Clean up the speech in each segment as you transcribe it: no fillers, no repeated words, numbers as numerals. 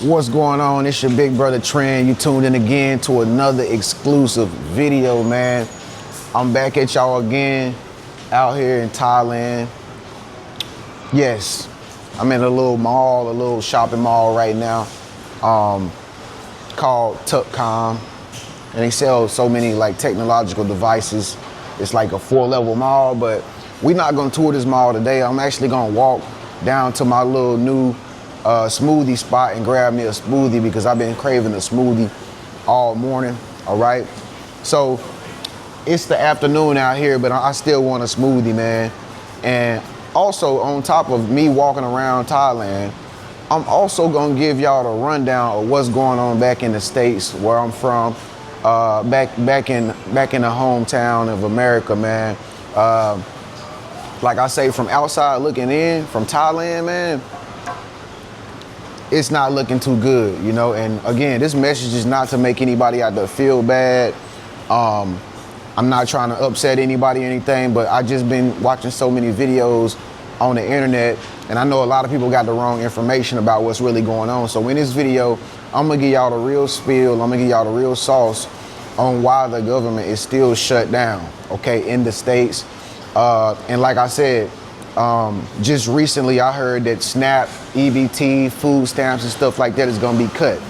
What's going on? It's your big brother Trend. You tuned in again to another exclusive video, man. I'm back at y'all again out here in Thailand. Yes, I'm in a little mall, a little shopping mall right now called Tukcom. And they sell so many like technological devices. It's like a 4-level mall, but we're not gonna tour this mall today. I'm actually gonna walk down to my little new smoothie spot and grab me a smoothie because I've been craving a smoothie all morning, all right? So it's the afternoon out here, but I still want a smoothie, man. And also on top of me walking around Thailand, I'm also gonna give y'all the rundown of what's going on back in the States where I'm from, back in the hometown of America, man. Like I say, from outside looking in, from Thailand, man, it's not looking too good, you know? And again, this message is not to make anybody out there feel bad. I'm not trying to upset anybody or anything, but I just been watching so many videos on the internet, and I know a lot of people got the wrong information about what's really going on. So in this video, I'm gonna give y'all the real spiel, I'm gonna give y'all the real sauce on why the government is still shut down, okay, in the States. And like I said, just recently I heard that SNAP, EBT, food stamps and stuff like that is gonna be cut,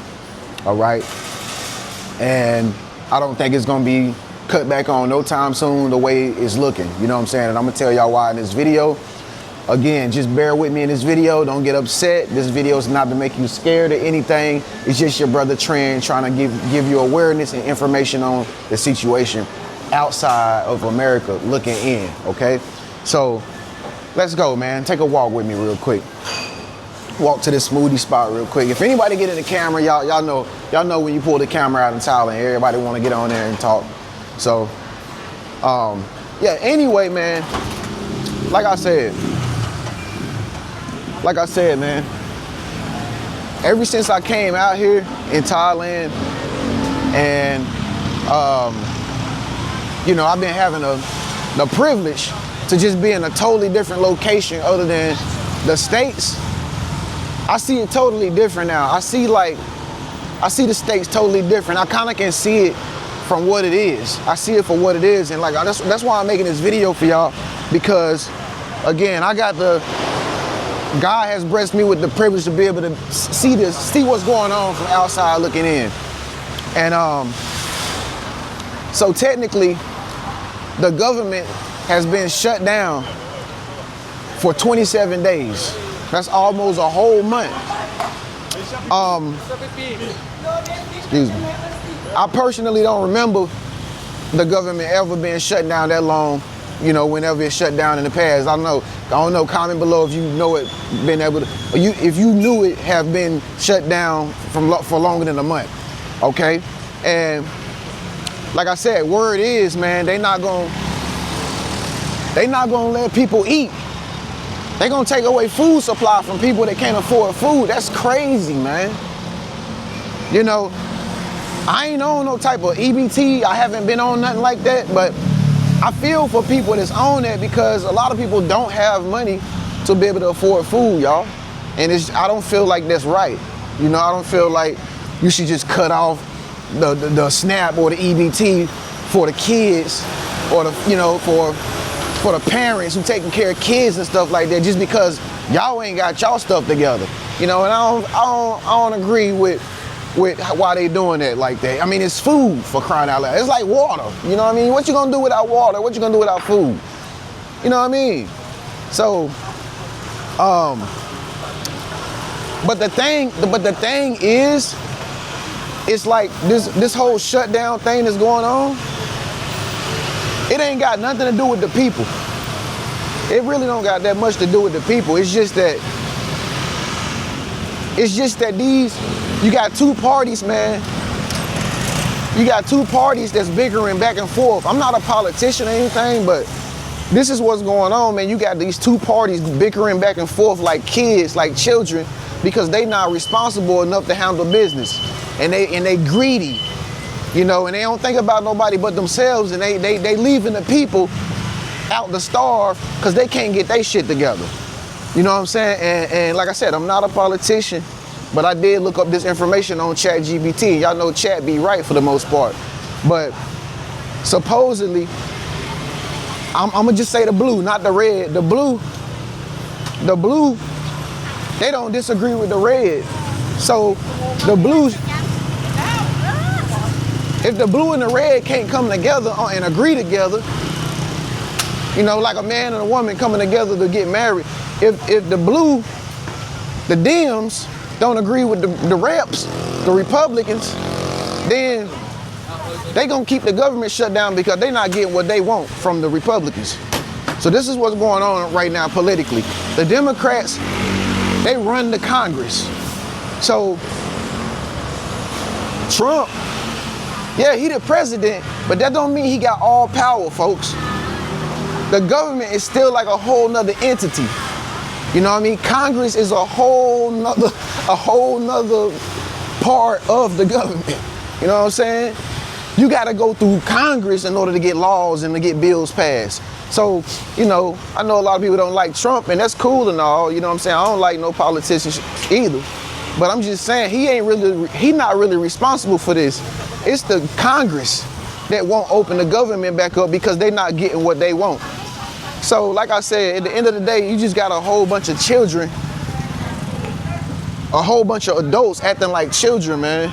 all right? And I don't think it's gonna be cut back on no time soon the way it's looking, you know what I'm saying? And I'm gonna tell y'all why in this video. Again, just bear with me in this video, don't get upset. This video is not to make you scared or anything. It's just your brother Trend trying to give you awareness and information on the situation outside of America looking in, okay? So let's go, man. Take a walk with me real quick. Walk to this smoothie spot real quick. If anybody get in the camera, y'all know when you pull the camera out in Thailand, everybody want to get on there and talk. So, yeah, anyway, man, like I said, man, ever since I came out here in Thailand and, you know, I've been having the privilege to just be in a totally different location other than the States. I see it totally different now. I see the States totally different. I kind of can see it from what it is. I see it for what it is. And like, that's why I'm making this video for y'all, because again, God has blessed me with the privilege to be able to see what's going on from outside looking in. And so technically, the government has been shut down for 27 days. That's almost a whole month. Excuse me. I personally don't remember the government ever being shut down that long, you know, whenever it's shut down in the past. I don't know, comment below if you know it been able to, or if you knew it have been shut down for longer than a month, okay? And like I said, word is, man, they not gonna let people eat. They gonna take away food supply from people that can't afford food. That's crazy, man. You know, I ain't on no type of EBT. I haven't been on nothing like that, but I feel for people that's on that because a lot of people don't have money to be able to afford food, y'all. And I don't feel like that's right. You know, I don't feel like you should just cut off the SNAP or the EBT for the kids or for the parents who taking care of kids and stuff like that just because y'all ain't got y'all stuff together. You know, and I don't agree with why they doing that like that. I mean, it's food, for crying out loud. It's like water, you know what I mean? What you gonna do without water? What you gonna do without food? You know what I mean? So, but the thing is, it's like this whole shutdown thing that's going on, it ain't got nothing to do with the people. It really don't got that much to do with the people. It's just that you got two parties, man. You got two parties that's bickering back and forth. I'm not a politician or anything, but this is what's going on, man. You got these two parties bickering back and forth like kids, like children, because they not responsible enough to handle business. And they greedy, you know, and they don't think about nobody but themselves, and they leaving the people out to starve because they can't get their shit together. You know what I'm saying? And like I said, I'm not a politician. but I did look up this information on ChatGPT. Y'all know Chat be right for the most part. But supposedly, I'm gonna just say the blue, not the red. The blue, they don't disagree with the red. So the blue, if the blue and the red can't come together and agree together, you know, like a man and a woman coming together to get married, if the blue, the Dems don't agree with the reps, the Republicans, then they gonna keep the government shut down because they not getting what they want from the Republicans. So this is what's going on right now politically. The Democrats, they run the Congress. So Trump, yeah, he the president, but that don't mean he got all power, folks. The government is still like a whole nother entity. You know what I mean? Congress is a whole nother part of the government. You know what I'm saying? You gotta go through Congress in order to get laws and to get bills passed. So, you know, I know a lot of people don't like Trump, and that's cool and all, you know what I'm saying? I don't like no politicians either. But I'm just saying, he not really responsible for this. It's the Congress that won't open the government back up because they're not getting what they want. So, like I said, at the end of the day, you just got a whole bunch of children, a whole bunch of adults acting like children, man.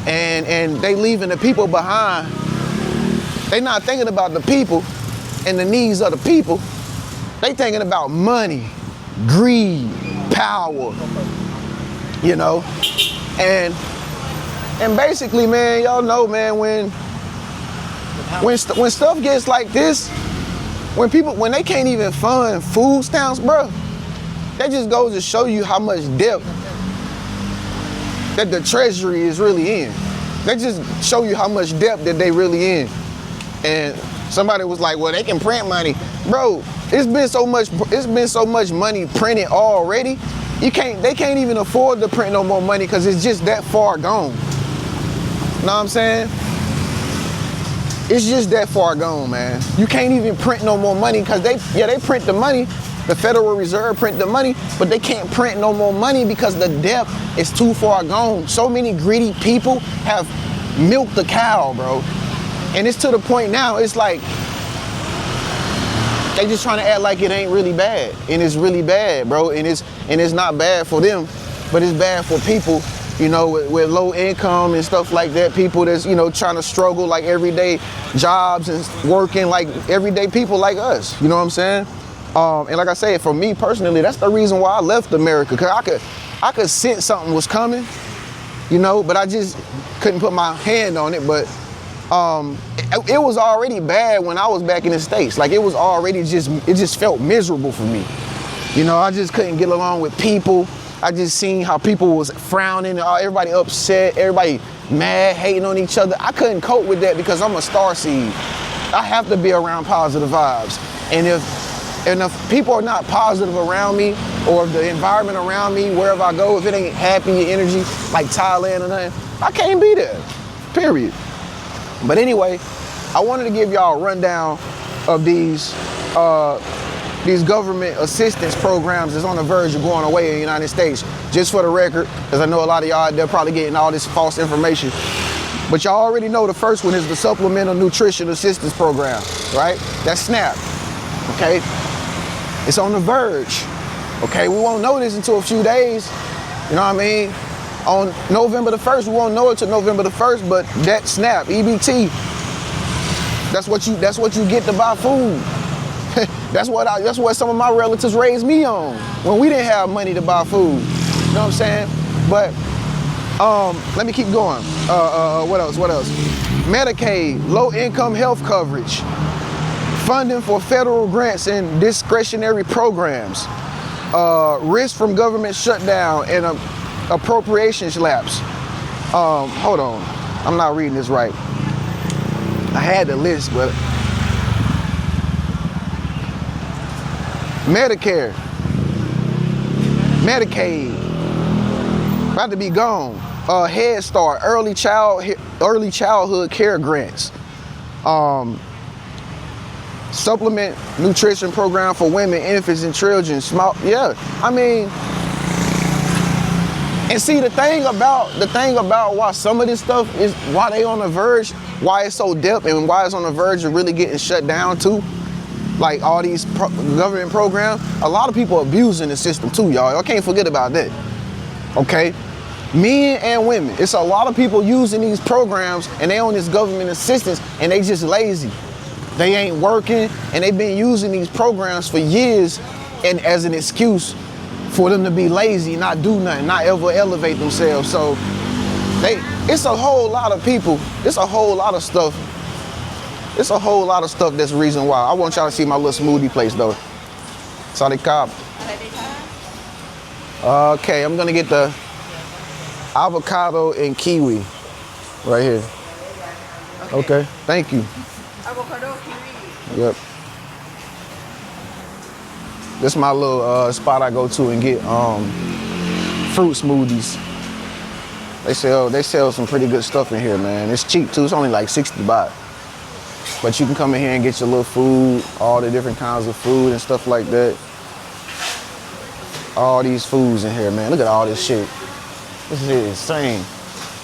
And they leaving the people behind. They not thinking about the people and the needs of the people. They thinking about money, greed, power, you know. And basically, man, y'all know, man, when stuff gets like this, when they can't even fund food stamps, bro, that just goes to show you how much debt that the Treasury is really in. That just show you how much debt that they really in. And somebody was like, well, they can print money. Bro, it's been so much money printed already. They can't even afford to print no more money because it's just that far gone. Know what I'm saying? It's just that far gone, man. You can't even print no more money because they print the money. The Federal Reserve print the money, but they can't print no more money because the debt is too far gone. So many greedy people have milked the cow, bro. And it's to the point now, it's like, they just trying to act like it ain't really bad. And it's really bad, bro. And it's not bad for them, but it's bad for people, you know, with low income and stuff like that. People that's, you know, trying to struggle like everyday jobs and working like everyday people like us. You know what I'm saying? And like I said, for me personally, that's the reason why I left America. Cause I could sense something was coming, you know, but I just couldn't put my hand on it. But it was already bad when I was back in the States. Like it just felt miserable for me. You know, I just couldn't get along with people. I just seen how people was frowning, everybody upset, everybody mad, hating on each other. I couldn't cope with that because I'm a starseed. I have to be around positive vibes. And if people are not positive around me, or the environment around me, wherever I go, if it ain't happy energy, like Thailand or nothing, I can't be there, period. But anyway, I wanted to give y'all a rundown of these government assistance programs that's on the verge of going away in the United States. Just for the record, because I know a lot of y'all, they're probably getting all this false information. But y'all already know the first one is the Supplemental Nutrition Assistance Program, right? That's SNAP, okay? It's on the verge, okay? We won't know this until a few days, you know what I mean? On November the 1st, we won't know it till November the 1st, but that SNAP, EBT, that's what you get to buy food. That's what some of my relatives raised me on when we didn't have money to buy food. You know what I'm saying? But let me keep going. What else? Medicaid, low income health coverage, funding for federal grants and discretionary programs, risk from government shutdown and appropriations lapse. Hold on, I'm not reading this right. I had the list, but Medicare, Medicaid, about to be gone. Head Start, early childhood care grants, supplement nutrition program for women, infants, and children. I mean, And see, the thing about why some of this stuff is why they on the verge, why it's so deep, and why it's on the verge of really getting shut down too. Like all these government programs, a lot of people abusing the system too, y'all. Y'all can't forget about that. Okay, men and women. It's a lot of people using these programs, and they on this government assistance, and they just lazy. They ain't working, and they've been using these programs for years, and as an excuse for them to be lazy, not do nothing, not ever elevate themselves. So it's a whole lot of people, it's a whole lot of stuff. It's a whole lot of stuff that's the reason why. I want y'all to see my little smoothie place though. Saudi Cobb. Okay, I'm gonna get the avocado and kiwi right here. Okay, thank you. Avocado, kiwi. Yep. This is my little spot I go to and get fruit smoothies. They sell some pretty good stuff in here, man. It's cheap too. It's only like 60 baht. But you can come in here and get your little food, all the different kinds of food and stuff like that. All these foods in here, man. Look at all this shit. This is insane.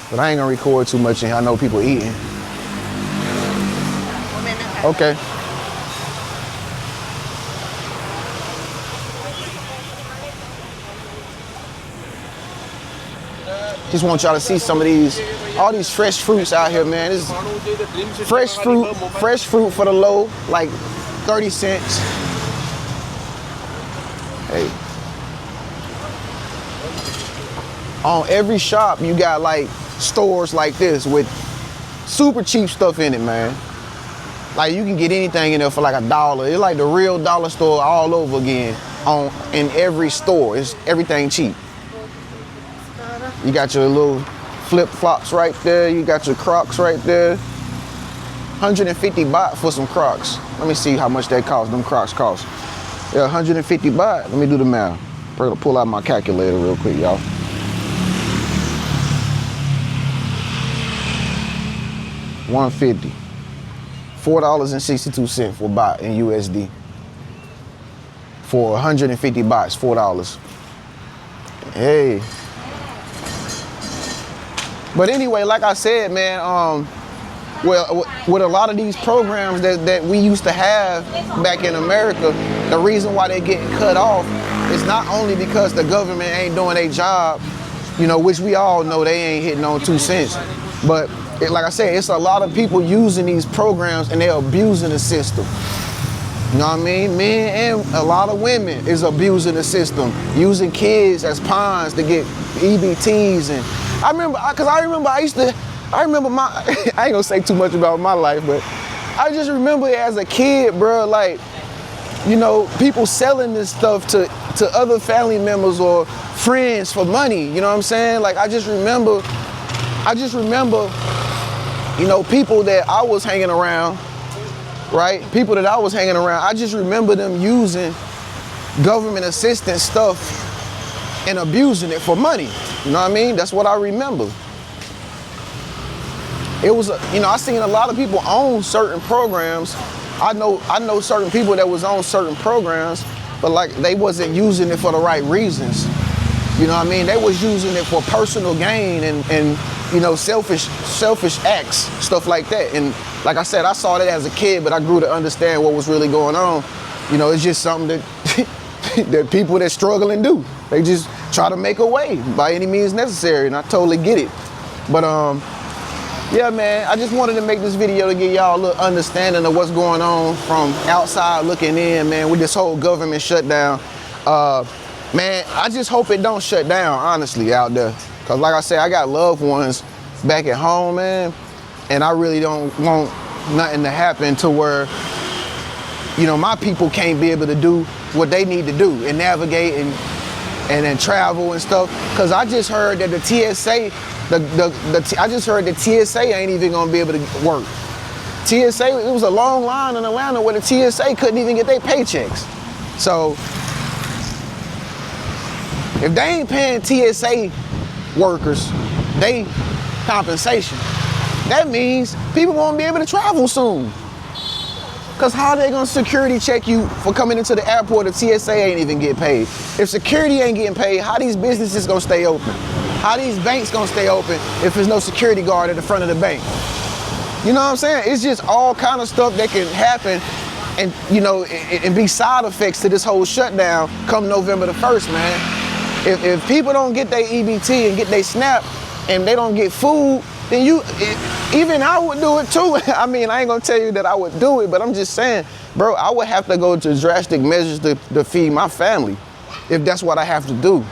But I ain't gonna record too much in here. I know people eating. Okay. Just want y'all to see some of these, all these fresh fruits out here, man. This is fresh fruit for the low, like 30 cents. Hey. On every shop, you got like stores like this with super cheap stuff in it, man. Like you can get anything in there for like $1. It's like the real dollar store all over again in every store. It's everything cheap. You got your little flip-flops right there. You got your Crocs right there. 150 baht for some Crocs. Let me see how much that cost. Them Crocs cost. Yeah, 150 baht. Let me do the math. Pull out my calculator real quick, y'all. $150. $4.62 for baht in USD. For 150 bahts, $4. Hey. But anyway, like I said, man, well, with a lot of these programs that we used to have back in America, the reason why they're getting cut off is not only because the government ain't doing their job, you know, which we all know they ain't hitting on 2 cents, but like I said, it's a lot of people using these programs and they're abusing the system. You know what I mean? Men and a lot of women is abusing the system, using kids as pawns to get EBTs. And I remember I ain't gonna say too much about my life, but I just remember as a kid, bro, like, you know, people selling this stuff to other family members or friends for money, you know what I'm saying? Like, I just remember, you know, people that I was hanging around, right? People that I was hanging around, I just remember them using government assistance stuff and abusing it for money. You know what I mean? That's what I remember. It was, you know, I seen a lot of people own certain programs. I know certain people that was on certain programs, but like they wasn't using it for the right reasons. You know what I mean? They was using it for personal gain and you know, selfish acts, stuff like that. And like I said, I saw that as a kid, but I grew to understand what was really going on. You know, it's just something that that people that struggling do. They just try to make a way by any means necessary, and I totally get it. But yeah, man, I just wanted to make this video to give y'all a little understanding of what's going on from outside looking in, man, with this whole government shutdown. Man, I just hope it don't shut down, honestly, out there. Cause like I said, I got loved ones back at home, man, and I really don't want nothing to happen to where, you know, my people can't be able to do what they need to do and navigate and then travel and stuff. Cause I just heard that the TSA, I just heard the TSA ain't even gonna be able to work. TSA, it was a long line in Atlanta where the TSA couldn't even get their paychecks. So if they ain't paying TSA workers they compensation, that means people won't be able to travel soon. Cause how are they gonna security check you for coming into the airport if TSA ain't even get paid? If security ain't getting paid, how these businesses gonna stay open? How these banks gonna stay open if there's no security guard at the front of the bank? You know what I'm saying? It's just all kind of stuff that can happen and, you know, and be side effects to this whole shutdown come November the 1st, man. If people don't get their EBT and get their SNAP and they don't get food, then even I would do it too. I mean, I ain't gonna tell you that I would do it, but I'm just saying, bro, I would have to go to drastic measures to feed my family if that's what I have to do.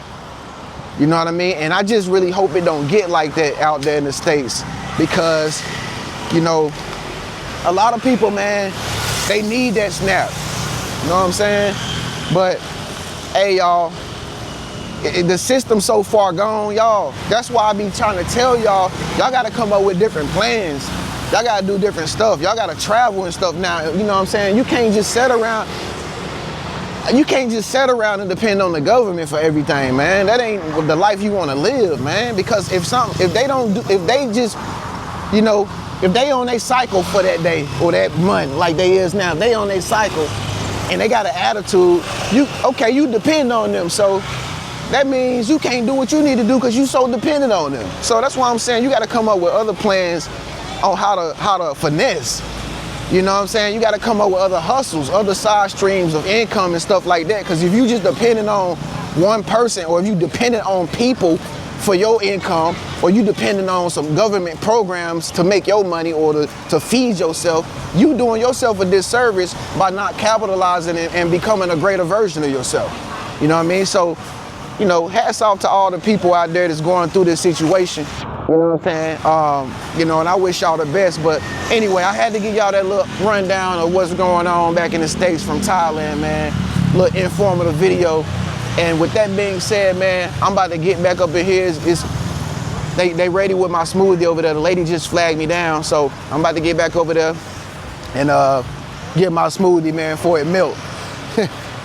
You know what I mean? And I just really hope it don't get like that out there in the States because, you know, a lot of people, man, they need that SNAP. You know what I'm saying? But, hey, y'all, the system's so far gone, y'all. That's why I be trying to tell y'all gotta come up with different plans. Y'all gotta do different stuff. Y'all gotta travel and stuff now. You know what I'm saying? You can't just sit around. You can't just sit around and depend on the government for everything, man. That ain't the life you want to live, man. Because if they just, you know, if they on their cycle for that day or that month, like they is now, they on their cycle and they got an attitude, you depend on them. So that means you can't do what you need to do because you so dependent on them. So that's why I'm saying you got to come up with other plans on how to finesse. You know what I'm saying? You got to come up with other hustles, other side streams of income and stuff like that. Because if you just dependent on one person or if you dependent on people for your income or you depending on some government programs to make your money or to feed yourself, you doing yourself a disservice by not capitalizing and becoming a greater version of yourself. You know what I mean? So, you know, hats off to all the people out there that's going through this situation. You know what I'm saying? You know, and I wish y'all the best. But anyway, I had to give y'all that little rundown of what's going on back in the States from Thailand, man. Little informative video. And with that being said, man, I'm about to get back up in here. They ready with my smoothie over there. The lady just flagged me down, so I'm about to get back over there and get my smoothie, man, before it melt.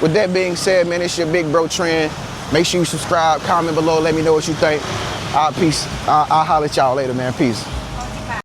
With that being said, man, it's your big bro Trend. Make sure you subscribe, comment below, let me know what you think. Peace. I'll holler at y'all later, man. Peace.